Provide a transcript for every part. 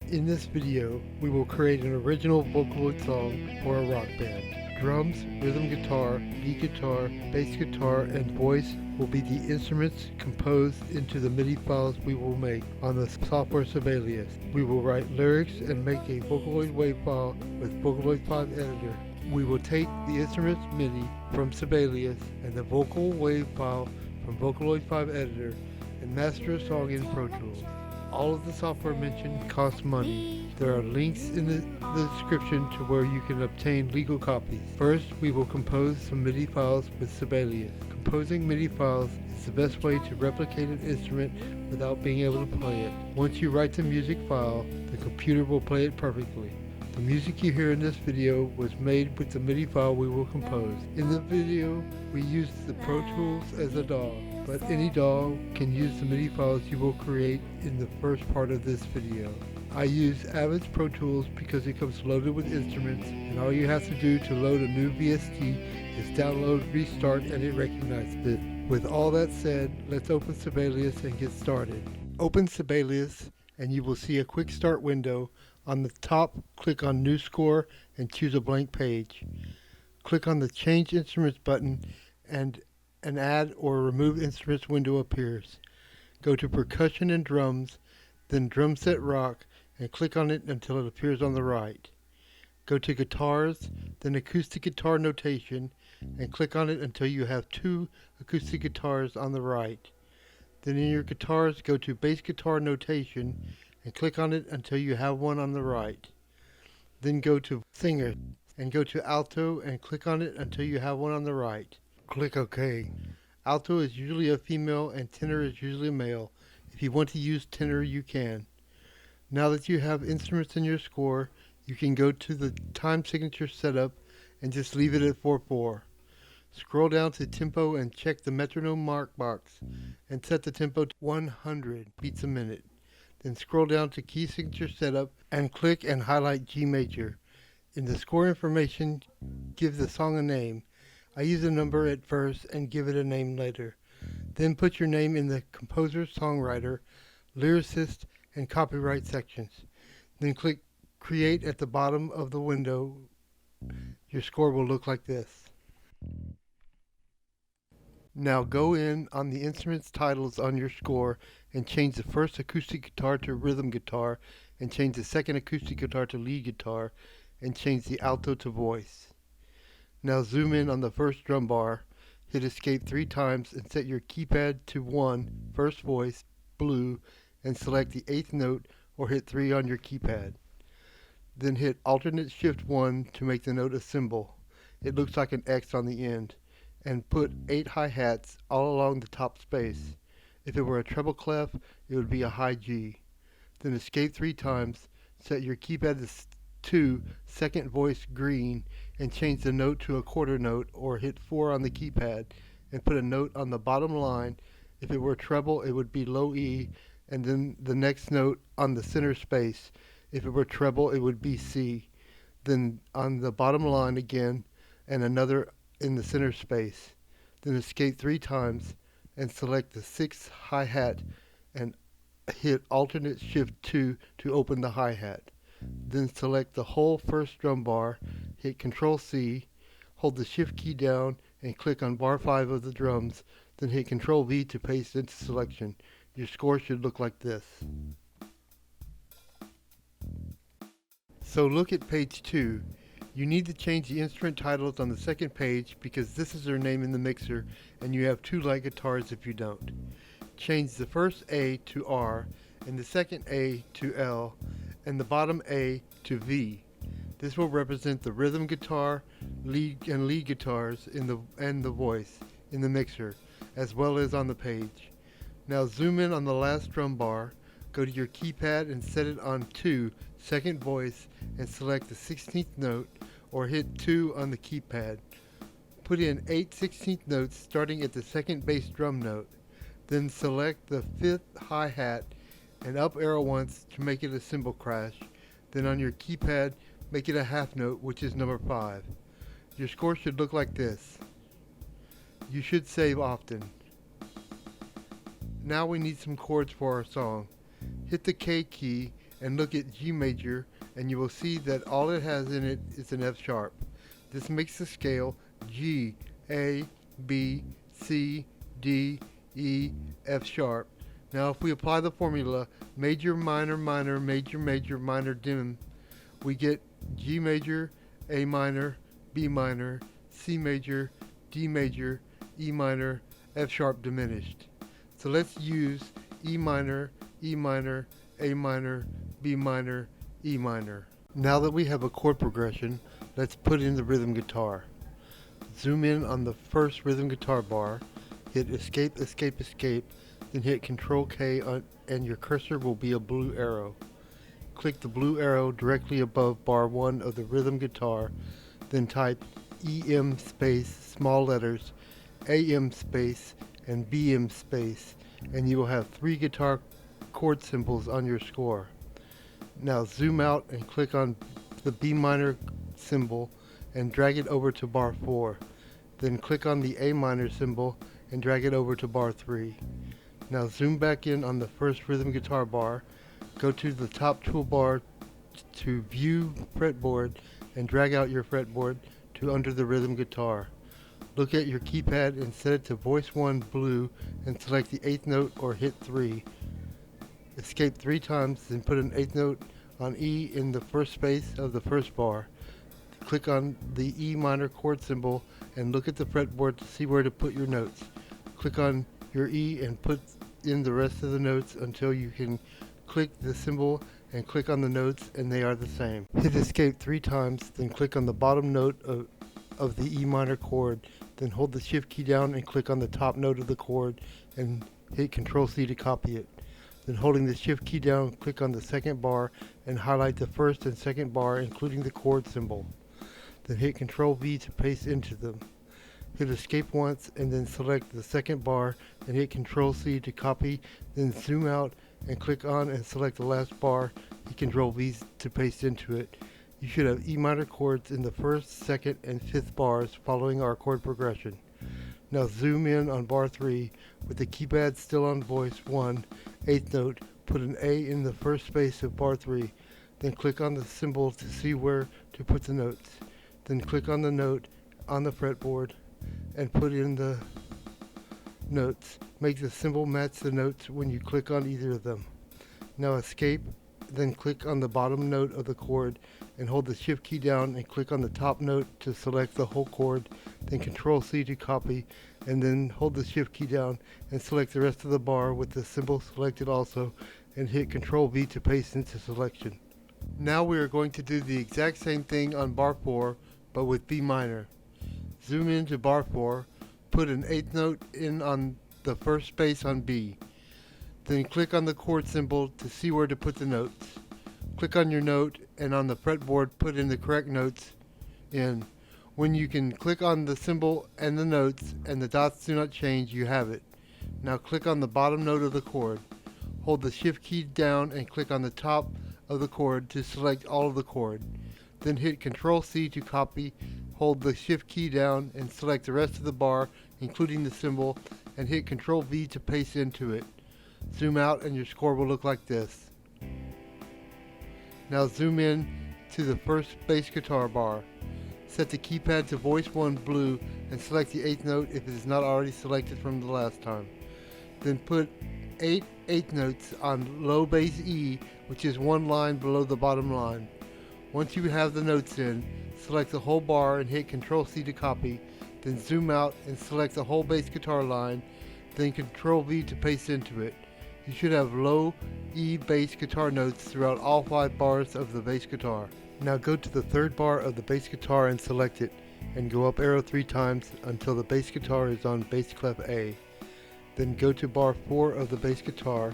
In this video, we will create an original Vocaloid song for a rock band. Drums, rhythm guitar, lead guitar, bass guitar, and voice will be the instruments composed into the Midi files we will make on the software Sibelius. We will write lyrics and make a Vocaloid wave file with Vocaloid 5 editor. We will take the instruments Midi from Sibelius and the vocal wave file from Vocaloid 5 editor and master a song in Pro Tools. All of the software mentioned costs money. There are links in the description to where you can obtain legal copies. First, we will compose some MIDI files with Sibelius. Composing MIDI files is the best way to replicate an instrument without being able to play it. Once you write the music file, the computer will play it perfectly. The music you hear in this video was made with the MIDI file we will compose. In the video, we used the Pro Tools as a DAW, but any DAW can use the MIDI files you will create in the first part of this video. I use Avid's Pro Tools because it comes loaded with instruments, and all you have to do to load a new VST is download, restart, and it recognizes it. With all that said, let's open Sibelius and get started. Open Sibelius and you will see a quick start window. On the top, click on New Score and choose a blank page. Click on the Change Instruments button and an Add or Remove Instruments window appears. Go to Percussion and Drums, then Drum Set Rock, and click on it until it appears on the right. Go to Guitars, then Acoustic Guitar Notation, and click on it until you have two acoustic guitars on the right. Then in your guitars, go to Bass Guitar Notation, and click on it until you have one on the right. Then go to Singer and go to Alto and click on it until you have one on the right. Click OK. Alto is usually a female and tenor is usually a male. If you want to use tenor, you can. Now that you have instruments in your score, you can go to the time signature setup and just leave it at 4/4. Scroll down to tempo and check the metronome mark box and set the tempo to 100 beats a minute. Then scroll down to Key Signature Setup and click and highlight G major. In the score information, give the song a name. I use a number at first and give it a name later. Then put your name in the composer, songwriter, lyricist, and copyright sections. Then click Create at the bottom of the window. Your score will look like this. Now go in on the instruments titles on your score and change the first acoustic guitar to rhythm guitar, and change the second acoustic guitar to lead guitar, and change the alto to voice. Now zoom in on the first drum bar, hit escape 3 times and set your keypad to 1, first voice, blue, and select the 8th note or hit 3 on your keypad. Then hit alternate shift 1 to make the note a symbol. It looks like an X on the end. And put 8 hi-hats all along the top space. If it were a treble clef, it would be a high G. Then escape 3 times, set your keypad to 2, second voice green, and change the note to a quarter note or hit 4 on the keypad and put a note on the bottom line. If it were treble, it would be low E, and then the next note on the center space. If it were treble, it would be C. Then on the bottom line again, and another in the center space. Then escape 3 times and select the 6th hi-hat and hit alternate shift 2 to open the hi-hat. Then select the whole first drum bar, hit Control C, hold the shift key down and click on bar 5 of the drums, then hit Control V to paste into selection. Your score should look like this. So look at page 2. You need to change the instrument titles on the second page because this is their name in the mixer and you have 2 light guitars if you don't. Change the first A to R and the second A to L and the bottom A to V. This will represent the rhythm guitar, lead guitars and the voice in the mixer as well as on the page. Now zoom in on the last drum bar, go to your keypad and set it on 2, second voice, and select the 16th note or hit 2 on the keypad. Put in 8 16th notes starting at the second bass drum note. Then select the 5th hi-hat and up arrow once to make it a cymbal crash. Then on your keypad, make it a half note, which is number 5. Your score should look like this. You should save often. Now we need some chords for our song. Hit the K key and look at G major, and you will see that all it has in it is an F sharp. This makes the scale G, A, B, C, D, E, F sharp. Now if we apply the formula major, minor, minor, major, major, minor, dim, we get G major, A minor, B minor, C major, D major, E minor, F sharp diminished. So let's use E minor, A minor, B minor, E minor. Now that we have a chord progression, let's put in the rhythm guitar. Zoom in on the first rhythm guitar bar, hit escape, escape, escape, then hit Control K and your cursor will be a blue arrow. Click the blue arrow directly above bar 1 of the rhythm guitar, then type EM space, small letters, AM space, and BM space, and you will have 3 guitar chord symbols on your score. Now zoom out and click on the B minor symbol and drag it over to bar 4. Then click on the A minor symbol and drag it over to bar 3. Now zoom back in on the first rhythm guitar bar, go to the top toolbar to view fretboard and drag out your fretboard to under the rhythm guitar. Look at your keypad and set it to voice 1 blue and select the 8th note or hit 3. Escape 3 times, then put an 8th note on E in the first space of the first bar. Click on the E minor chord symbol and look at the fretboard to see where to put your notes. Click on your E and put in the rest of the notes until you can click the symbol and click on the notes and they are the same. Hit escape 3 times, then click on the bottom note of the E minor chord, then hold the shift key down and click on the top note of the chord and hit Control C to copy it. Then holding the shift key down, click on the second bar and highlight the first and second bar including the chord symbol. Then hit Control V to paste into them. Hit escape once and then select the second bar and hit Control C to copy, then zoom out and click on and select the last bar, hit Control V to paste into it. You should have E minor chords in the first, second, and fifth bars following our chord progression. Now zoom in on bar 3 with the keypad still on voice 1, 8th note, put an A in the first space of bar 3, then click on the symbol to see where to put the notes. Then click on the note on the fretboard and put in the notes. Make the symbol match the notes when you click on either of them. Now escape, then click on the bottom note of the chord and hold the shift key down and click on the top note to select the whole chord, then Control C to copy, and then hold the shift key down and select the rest of the bar with the symbol selected also and hit Control V to paste into selection. Now we are going to do the exact same thing on bar 4 but with B minor. Zoom into bar 4, put an 8th note in on the first space on B. Then click on the chord symbol to see where to put the notes. Click on your note and on the fretboard put in the correct notes in. When you can click on the symbol and the notes and the dots do not change, you have it. Now click on the bottom note of the chord. Hold the shift key down and click on the top of the chord to select all of the chord. Then hit Control C to copy, hold the shift key down and select the rest of the bar including the symbol and hit Control V to paste into it. Zoom out and your score will look like this. Now zoom in to the first bass guitar bar. Set the keypad to voice 1 blue and select the 8th note if it is not already selected from the last time. Then put 8 8th notes on low bass E, which is 1 line below the bottom line. Once you have the notes in, select the whole bar and hit Control C to copy, then zoom out and select the whole bass guitar line, then Control V to paste into it. You should have low E bass guitar notes throughout all 5 bars of the bass guitar. Now go to the 3rd bar of the bass guitar and select it, and go up arrow 3 times until the bass guitar is on bass clef A. Then go to bar 4 of the bass guitar,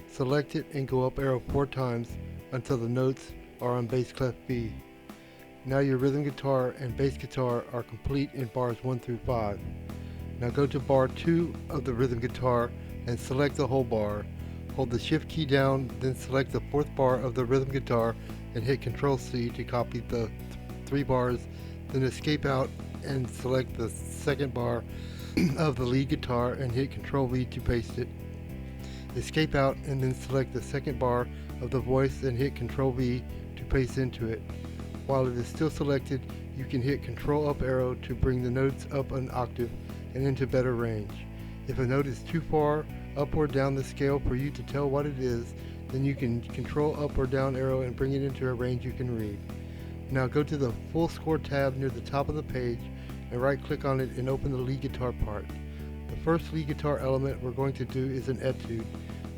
select it and go up arrow 4 times until the notes are on bass clef B. Now your rhythm guitar and bass guitar are complete in bars 1 through 5. Now go to bar 2 of the rhythm guitar and select the whole bar. Hold the shift key down, then select the 4th bar of the rhythm guitar and hit Control C to copy the 3 bars, then escape out and select the 2nd bar of the lead guitar and hit Control V to paste it. Escape out and then select the 2nd bar of the voice and hit Ctrl V to paste into it. While it is still selected, you can hit Ctrl up arrow to bring the notes up an octave and into better range. If a note is too far up or down the scale for you to tell what it is, then you can Ctrl up or down arrow and bring it into a range you can read. Now go to the full score tab near the top of the page and right click on it and open the lead guitar part. The first lead guitar element we're going to do is an etude.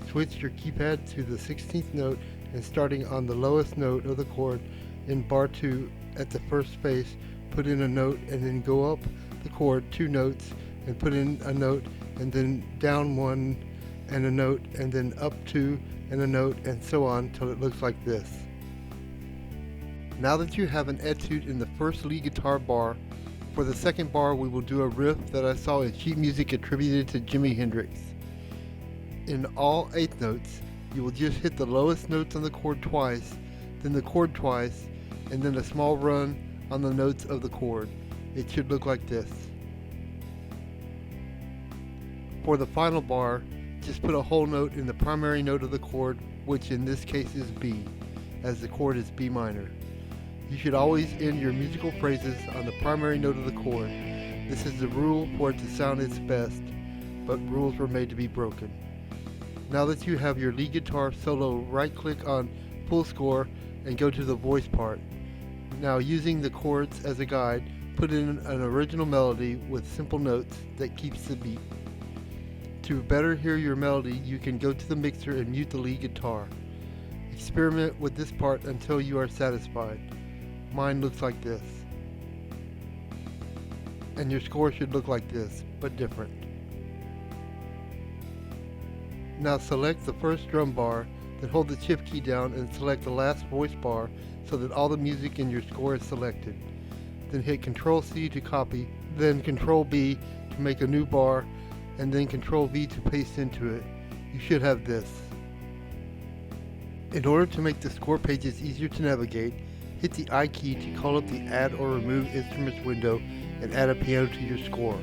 Switch your keypad to the 16th note and starting on the lowest note of the chord in bar 2 at the first space, put in a note and then go up the chord 2 notes and put in a note and then down 1 and a note and then up 2 and a note and so on till it looks like this. Now that you have an etude in the first lead guitar bar, for the second bar we will do a riff that I saw in sheet music attributed to Jimi Hendrix. In all 8th notes, you will just hit the lowest notes on the chord twice, then the chord twice, and then a small run on the notes of the chord. It should look like this. For the final bar, just put a whole note in the primary note of the chord, which in this case is B, as the chord is B minor. You should always end your musical phrases on the primary note of the chord. This is the rule for it to sound its best, but rules were made to be broken. Now that you have your lead guitar solo, right click on Full Score and go to the voice part. Now using the chords as a guide, put in an original melody with simple notes that keeps the beat. To better hear your melody, you can go to the mixer and mute the lead guitar. Experiment with this part until you are satisfied. Mine looks like this. And your score should look like this, but different. Now select the first drum bar, then hold the shift key down and select the last voice bar so that all the music in your score is selected. Then hit Ctrl C to copy, then Ctrl B to make a new bar, and then Ctrl V to paste into it. You should have this. In order to make the score pages easier to navigate, hit the I key to call up the Add or Remove Instruments window and add a piano to your score.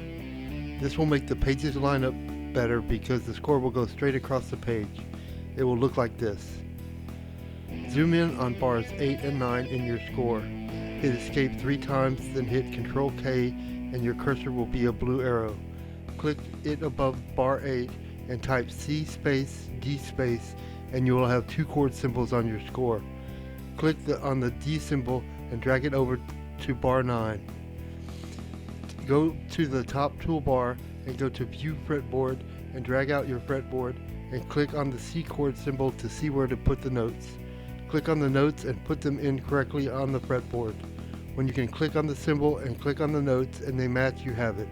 This will make the pages line up better because the score will go straight across the page. It will look like this. Zoom in on bars 8 and 9 in your score. Hit Escape 3 times, then hit Ctrl K and your cursor will be a blue arrow. Click it above bar 8 and type C space D space and you will have 2 chord symbols on your score. Click on the D symbol and drag it over to bar 9. Go to the top toolbar and go to View Fretboard and drag out your fretboard and click on the C chord symbol to see where to put the notes. Click on the notes and put them in correctly on the fretboard. When you can click on the symbol and click on the notes and they match, you have it.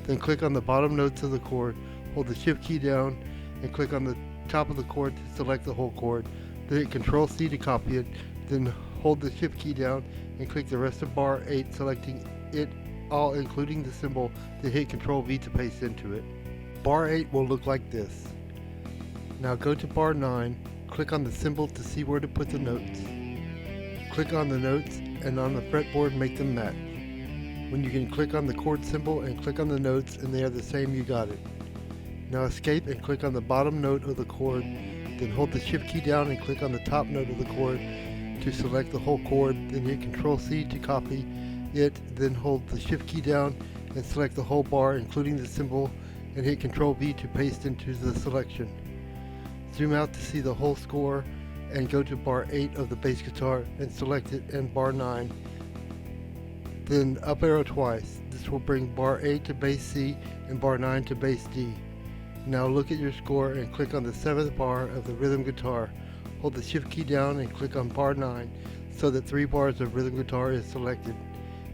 Then click on the bottom notes of the chord, hold the shift key down and click on the top of the chord to select the whole chord. Then hit Ctrl C to copy it, then hold the shift key down and click the rest of bar 8 selecting it all including the symbol, then hit Ctrl V to paste into it. Bar 8 will look like this. Now go to bar 9, click on the symbol to see where to put the notes. Click on the notes and on the fretboard make them match. When you can click on the chord symbol and click on the notes and they are the same, you got it. Now escape and click on the bottom note of the chord, then hold the shift key down and click on the top note of the chord to select the whole chord, then hit Ctrl C to copy it, then hold the shift key down and select the whole bar including the symbol and hit Ctrl V to paste into the selection. Zoom out to see the whole score and go to bar 8 of the bass guitar and select it and bar 9. Then up arrow twice. This will bring bar 8 to bass C and bar 9 to bass D. Now look at your score and click on the 7th bar of the rhythm guitar. Hold the shift key down and click on bar 9 so that 3 bars of rhythm guitar is selected.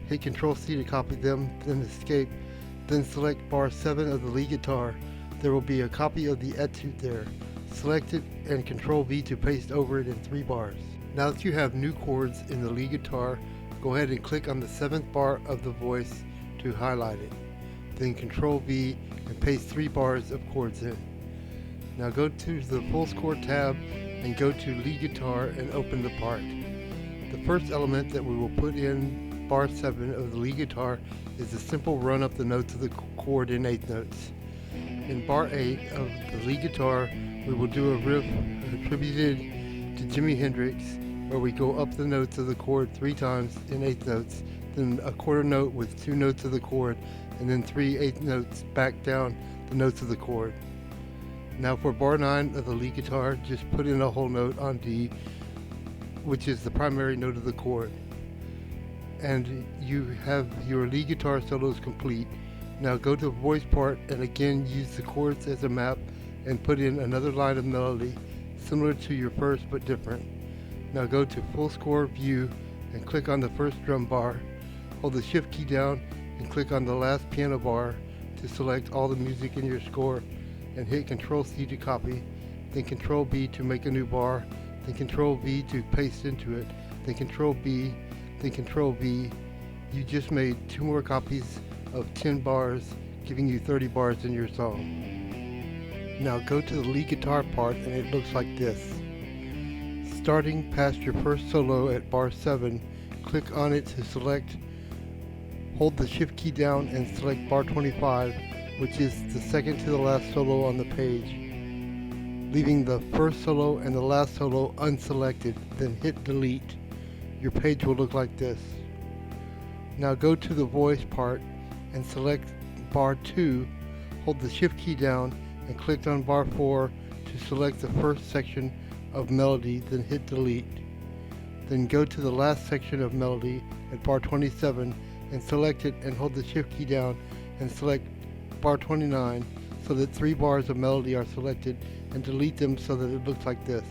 Hit Ctrl C to copy them, then escape, then select bar 7 of the lead guitar. There will be a copy of the etude there. Select it and Ctrl V to paste over it in 3 bars. Now that you have new chords in the lead guitar, go ahead and click on the 7th bar of the voice to highlight it. Then Ctrl V and paste 3 bars of chords in. Now go to the full score tab and go to lead guitar and open the part. The first element that we will put in bar 7 of the lead guitar is a simple run up the notes of the chord in 8th notes. In bar 8 of the lead guitar, we will do a riff attributed to Jimi Hendrix, where we go up the notes of the chord 3 times in eighth notes, then a quarter note with 2 notes of the chord, and then 3 eighth notes back down the notes of the chord. Now for bar 9 of the lead guitar, just put in a whole note on D, which is the primary note of the chord. And you have your lead guitar solos complete. Now go to the voice part and again use the chords as a map and put in another line of melody similar to your first but different. Now go to full score view and click on the first drum bar. Hold the shift key down and click on the last piano bar to select all the music in your score and hit Ctrl C to copy, then Ctrl B to make a new bar, then Ctrl V to paste into it, then Ctrl B, then Ctrl V. You just made 2 more copies of 10 bars, giving you 30 bars in your song. Now go to the lead guitar part and it looks like this. Starting past your first solo at bar 7, click on it to select, hold the shift key down and select bar 25, which is the second to the last solo on the page, leaving the first solo and the last solo unselected, then hit delete. Your page will look like this. Now go to the voice part and select bar 2, hold the shift key down and click on bar 4 to select the first section of melody, then hit delete. Then go to the last section of melody at bar 27 and select it and hold the shift key down and select bar 29 so that 3 bars of melody are selected and delete them so that it looks like this.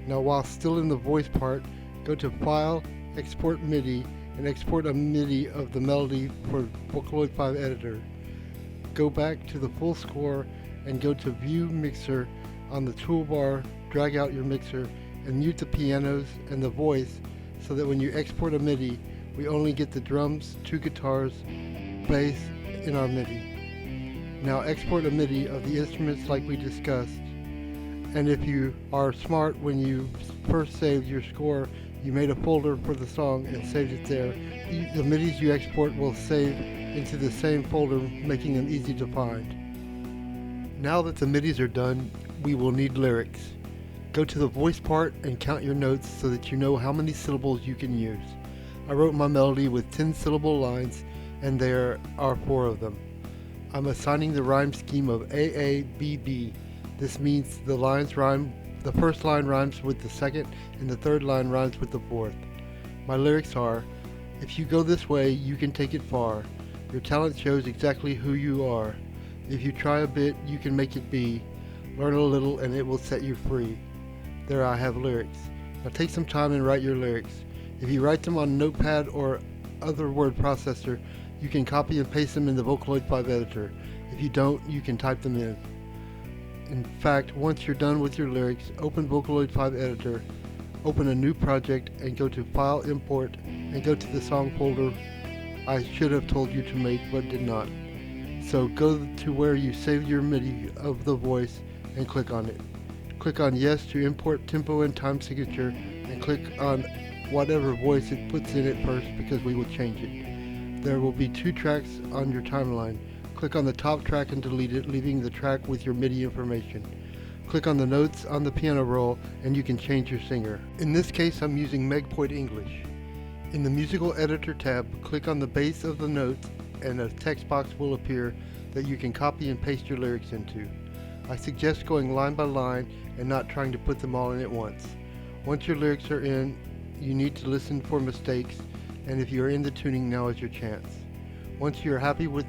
Now while still in the voice part, go to File, Export Midi, and export a Midi of the melody for Vocaloid 5 editor. Go back to the full score and go to View Mixer on the toolbar, drag out your mixer and mute the pianos and the voice so that when you export a Midi, we only get the drums, 2 guitars, bass in our Midi. Now export a Midi of the instruments like we discussed, and if you are smart, when you first saved your score, you made a folder for the song and saved it there. The Midis you export will save into the same folder, making them easy to find. Now that the Midis are done, we will need lyrics. Go to the voice part and count your notes so that you know how many syllables you can use. I wrote my melody with 10 syllable lines and there are 4 of them. I'm assigning the rhyme scheme of AABB. This means the lines rhyme. The first line rhymes with the second, and the third line rhymes with the fourth. My lyrics are, if you go this way, you can take it far. Your talent shows exactly who you are. If you try a bit, you can make it be. Learn a little and it will set you free. There I have lyrics. Now take some time and write your lyrics. If you write them on Notepad or other word processor, you can copy and paste them in the Vocaloid 5 editor. If you don't, you can type them in. In fact, once you're done with your lyrics, open Vocaloid 5 editor, open a new project and go to File, Import, and go to the song folder I should have told you to make but did not. So go to where you saved your Midi of the voice and click on it. Click on Yes to import tempo and time signature and click on whatever voice it puts in it first because we will change it. There will be 2 tracks on your timeline. Click on the top track and delete it, leaving the track with your Midi information. Click on the notes on the piano roll and you can change your singer. In this case, I'm using Megpoint English. In the Musical Editor tab, click on the base of the notes and a text box will appear that you can copy and paste your lyrics into. I suggest going line by line and not trying to put them all in at once. Once your lyrics are in, you need to listen for mistakes, and if you are in the tuning, now is your chance. Once you're happy with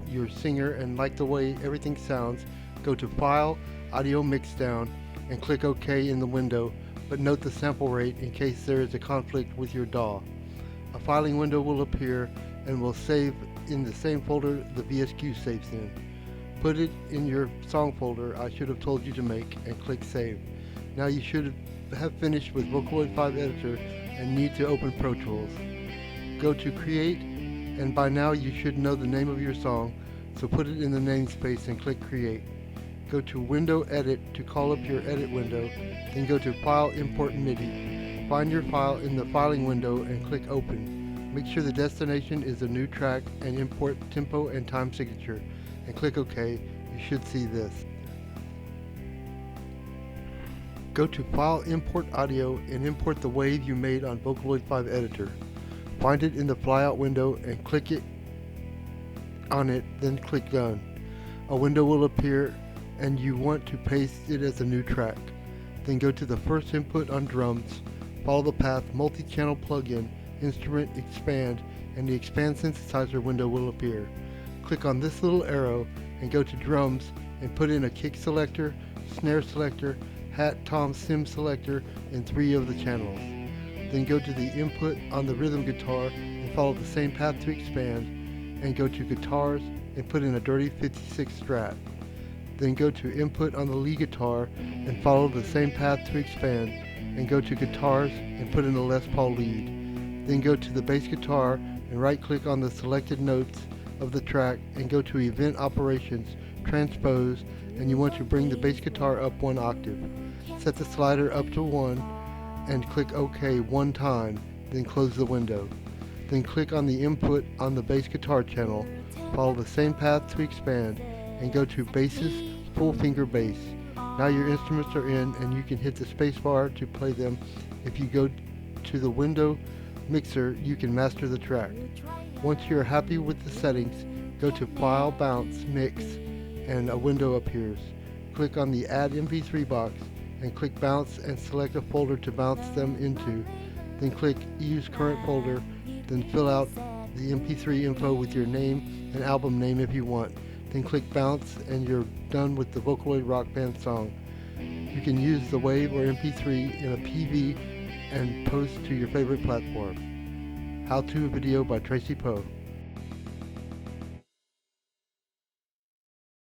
your singer and like the way everything sounds, go to File, Audio Mixdown, and click OK in the window, but note the sample rate in case there is a conflict with your DAW. A filing window will appear and will save in the same folder the VSQ saves in. Put it in your song folder I should have told you to make and click Save. Now you should have finished with Vocaloid 5 Editor and need to open Pro Tools. Go to Create, and by now you should know the name of your song, so put it in the namespace and click Create. Go to Window Edit to call up your edit window, then go to File, Import Midi. Find your file in the filing window and click Open. Make sure the destination is a new track and import tempo and time signature, and click OK. You should see this. Go to File, Import Audio, and import the wave you made on Vocaloid 5 Editor. Find it in the flyout window and click on it, then click Done. A window will appear and you want to paste it as a new track. Then go to the first input on drums, follow the path Multi-Channel Plugin, Instrument Expand, and the Expand Synthesizer window will appear. Click on this little arrow and go to Drums and put in a kick selector, snare selector, hat, tom, sim selector in 3 of the channels. Then go to the input on the rhythm guitar and follow the same path to expand, and go to Guitars and put in a dirty 56 Strat. Then go to input on the lead guitar and follow the same path to expand, and go to Guitars and put in a Les Paul lead. Then go to the bass guitar and right click on the selected notes of the track and go to Event Operations, Transpose, and you want to bring the bass guitar up 1 octave. Set the slider up to 1 and click OK 1 time, then close the window. Then click on the input on the bass guitar channel, follow the same path to expand, and go to Basses, Full Finger Bass. Now your instruments are in and you can hit the space bar to play them. If you go to the window mixer, you can master the track. Once you're happy with the settings, go to File, Bounce, Mix, and a window appears. Click on the Add MP3 box and click Bounce and select a folder to bounce them into. Then click Use Current Folder, then fill out the MP3 info with your name and album name if you want. Then click Bounce and you're done with the Vocaloid Rock Band song. You can use the WAV or MP3 in a PV and post to your favorite platform. How-to video by Tracy Poe.